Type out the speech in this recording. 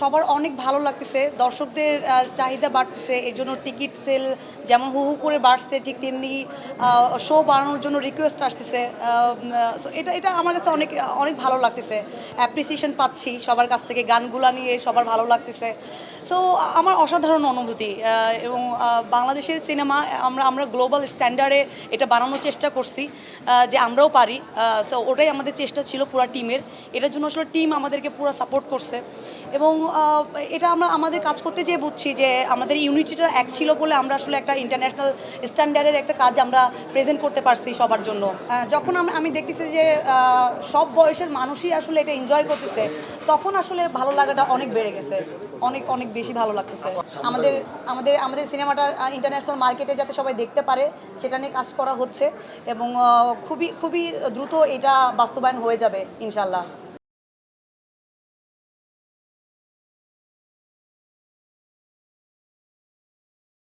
সবার অনেক ভালো লাগতেছে, দর্শকদের চাহিদা বাড়তেছে, এর জন্য টিকিট সেল যেমন হু হু করে বাড়ছে ঠিক তেমনি শো বাড়ানোর জন্য রিকোয়েস্ট আসতেছে। So এটা এটা আমার কাছে অনেক অনেক ভালো লাগতেছে, অ্যাপ্রিসিয়েশন পাচ্ছি সবার কাছ থেকে, গানগুলা নিয়ে সবার ভালো লাগতেছে। সো আমার অসাধারণ অনুভূতি এবং বাংলাদেশের সিনেমা আমরা আমরা গ্লোবাল স্ট্যান্ডার্ডে এটা বানানোর চেষ্টা করছি যে আমরাও পারি। সো ওটাই আমাদের চেষ্টা ছিল পুরো টিমের। এটার জন্য আসলে টিম আমাদেরকে পুরো সাপোর্ট করছে এবং এটা আমরা আমাদের কাজ করতে যেয়ে বুঝছি যে আমাদের ইউনিটিটা এক ছিল বলে আমরা আসলে একটা ইন্টারন্যাশনাল স্ট্যান্ডার্ডের একটা কাজ আমরা প্রেজেন্ট করতে পারছি সবার জন্য। যখন আমি দেখতেছি যে সব বয়সের মানুষই আসলে এটা এনজয় করতেছে, তখন আসলে ভালো লাগাটা অনেক বেড়ে গেছে, অনেক অনেক বেশি ভালো লাগতেছে। আমাদের আমাদের আমাদের সিনেমাটা ইন্টারন্যাশনাল মার্কেটে যাতে সবাই দেখতে পারে সেটা নিয়ে কাজ করা হচ্ছে এবং খুবই খুবই দ্রুত এটা বাস্তবায়ন হয়ে যাবে ইনশাল্লাহ।